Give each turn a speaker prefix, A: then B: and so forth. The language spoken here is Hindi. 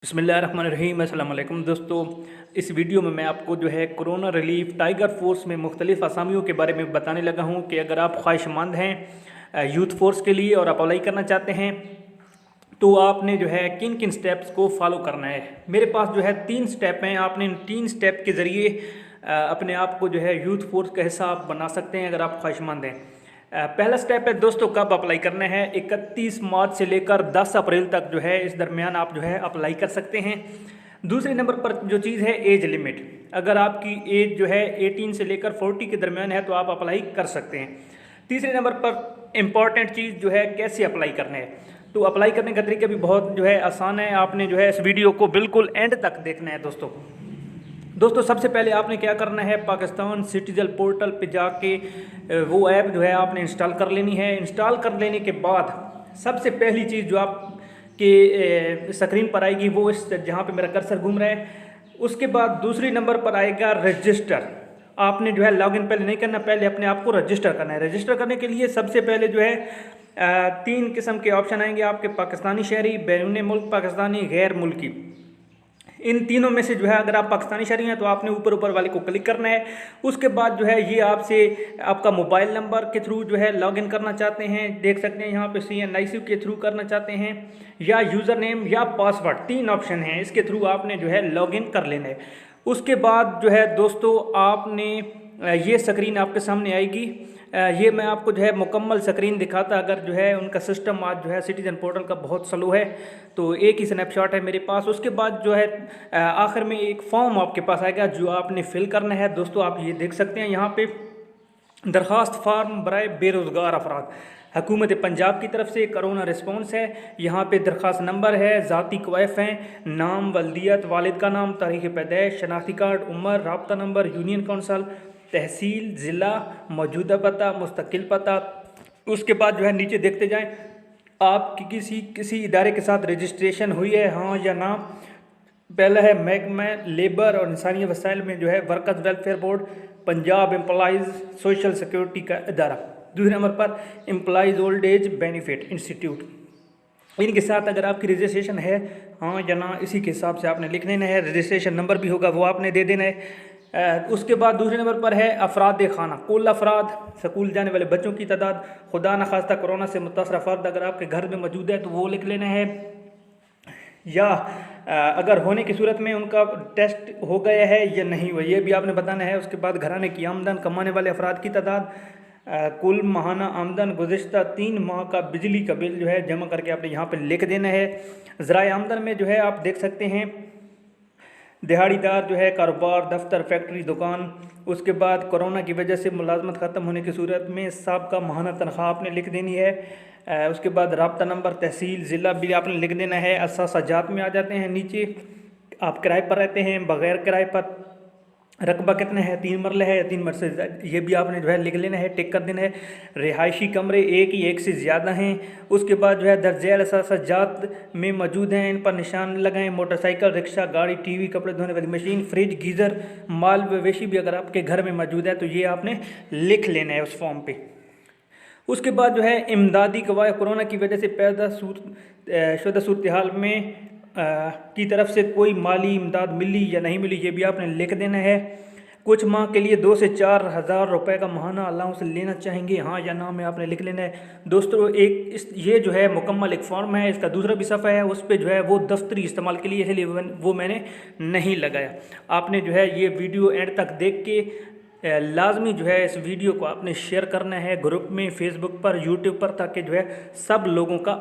A: बिस्मिल्लाहिर्रहमानिर्रहीम। अस्सलाम वालेकुम दोस्तों, इस वीडियो में मैं आपको जो है कोरोना रिलीफ टाइगर फोर्स में मुख्तलिफ असामियों के बारे में बताने लगा हूं कि अगर आप ख्वाहिशमंद हैं यूथ फोर्स के लिए और आप अप्लाई करना चाहते हैं तो आपने जो है किन किन स्टेप्स को फॉलो करना है। मेरे पास जो है 3 स्टेप हैं। आपने इन 3 स्टेप के ज़रिए अपने आप को जो है यूथ फोर्स का हिस्सा आप बना सकते हैं अगर आप ख्वाहिशमंद हैं। पहला स्टेप है दोस्तों, कब अप्लाई करना है। 31 मार्च से लेकर 10 अप्रैल तक जो है इस दरमियान आप जो है अप्लाई कर सकते हैं। दूसरे नंबर पर जो चीज़ है एज लिमिट, अगर आपकी एज जो है 18 से लेकर 40 के दरमियान है तो आप अप्लाई कर सकते हैं। तीसरे नंबर पर इम्पॉर्टेंट चीज़ जो है कैसे अप्लाई करना है। तो अप्लाई करने का तरीका भी बहुत जो है आसान है। आपने जो है इस वीडियो को बिल्कुल एंड तक देखना है दोस्तों। सबसे पहले आपने क्या करना है, पाकिस्तान सिटीजन पोर्टल पे जाके वो ऐप जो है आपने इंस्टॉल कर लेनी है। इंस्टॉल कर लेने के बाद सबसे पहली चीज़ जो आपके स्क्रीन पर आएगी वो इस जहाँ पे मेरा कर्सर घूम रहा है, उसके बाद दूसरी नंबर पर आएगा रजिस्टर। आपने जो है लॉगिन पहले नहीं करना, पहले अपने आप को रजिस्टर करना है। रजिस्टर करने के लिए सबसे पहले जो है 3 किस्म के ऑप्शन आएंगे आपके, पाकिस्तानी शहरी, बैरून मुल्क पाकिस्तानी, गैर मुल्की। इन तीनों में से जो है अगर आप पाकिस्तानी शहरी हैं तो आपने ऊपर वाले को क्लिक करना है। उसके बाद जो है ये आपसे आपका मोबाइल नंबर के थ्रू जो है लॉगिन करना चाहते हैं, देख सकते हैं यहाँ पे CNIC के थ्रू करना चाहते हैं या यूज़र नेम या पासवर्ड, 3 ऑप्शन हैं, इसके थ्रू आपने जो है लॉगिन कर लेना है। उसके बाद जो है दोस्तों आपने ये स्क्रीन आपके सामने आएगी। ये मैं आपको जो है मुकम्मल स्क्रीन दिखाता, अगर जो है उनका सिस्टम आज जो है सिटीजन पोर्टल का बहुत स्लो है तो एक ही स्नैपशॉट है मेरे पास। उसके बाद जो है आखिर में एक फॉर्म आपके पास आएगा जो आपने फिल करना है। दोस्तों आप ये देख सकते हैं यहाँ पे दरख्वास्त फार्म बराए बेरोज़गार अफराद, हुकूमत पंजाब की तरफ से कोरोना रिस्पॉन्स है। यहाँ पे दरख्वास्त नंबर है, ज़ाती क्वाइफ हैं, नाम, वल्दियत, वालिद का नाम, तारीख़ पैदाइश, शनाख्ती कार्ड, उम्र, राब्ता नंबर, यूनियन कौंसल, तहसील, ज़िला, मौजूदा पता, मुस्तकिल पता। उसके बाद जो है नीचे देखते जाएं आपकी किसी इदारे के साथ रजिस्ट्रेशन हुई है, हाँ या ना। पहला है महकमा लेबर और इंसानी वसाइल में जो है workers welfare board, Punjab employees social security का इदारा। दूसरे नंबर पर employees old age benefit institute. इनके साथ अगर आपकी रजिस्ट्रेशन है हाँ या ना, इसी के हिसाब से आपने लिख देना है। रजिस्ट्रेशन नंबर भी होगा वो आपने दे देना है। उसके बाद दूसरे नंबर पर है अफराद खाना, कुल अफराद, स्कूल जाने वाले बच्चों की तादाद, खुदा न खास्ता कोरोना से मुतासर फ़र्द अगर आपके घर में मौजूद है तो वो लिख लेना है, या अगर होने की सूरत में उनका टेस्ट हो गया है या नहीं हुआ ये भी आपने बताना है। उसके बाद घराने की आमदन, कमाने वाले अफराद की तादाद, कुल माहाना आमदन, गुज़िश्ता 3 माह का बिजली का बिल जो है जमा करके आपने यहाँ पर लिख देना है। ज़राए आमदन में जो है आप देख सकते हैं दिहाड़ीदार जो है कारोबार, दफ्तर, फैक्ट्री, दुकान। उसके बाद कोरोना की वजह से मुलाजमत ख़त्म होने की सूरत में साबका माहाना तनख्वाह आपने लिख देनी है। उसके बाद राब्ता नंबर, तहसील, ज़िला भी आपने लिख देना है। असासाजात में आ जाते हैं नीचे, आप किराए पर रहते हैं, बग़ैर किराए पर, रकबा कितना है, 3 मरले है या 3 मरले से ये भी आपने जो है लिख लेना है, टिक कर देना है। रिहायशी कमरे एक से ज़्यादा हैं। उसके बाद जो है दर्जैल असासाजात में मौजूद हैं, इन पर निशान लगाएं। मोटरसाइकिल, रिक्शा, गाड़ी, TV, कपड़े धोने वाली मशीन, फ्रिज, गीज़र, माल मवेशी भी अगर आपके घर में मौजूद है तो ये आपने लिख लेना है उस फॉर्म पे। उसके बाद जो है इमदादी गवाह, कोरोना की वजह से पैदा शुदा सूरत हाल में की तरफ से कोई माली इमदाद मिली या नहीं मिली ये भी आपने लिख देना है। कुछ माह के लिए 2 से 4 हज़ार रुपये का माहाना अलाउंस लेना चाहेंगे, हाँ या ना में आपने लिख लेना है। दोस्तों ये जो है मुकम्मल एक फॉर्म है, इसका दूसरा भी सफ़ा है, उस पर जो है वो दफ्तरी इस्तेमाल के लिए, इसलिए वो मैंने नहीं लगाया। आपने जो है ये वीडियो एंड तक देख के लाजमी जो है इस वीडियो को आपने शेयर करना है ग्रुप में, फेसबुक पर, यूट्यूब पर, ताकि जो है सब लोगों का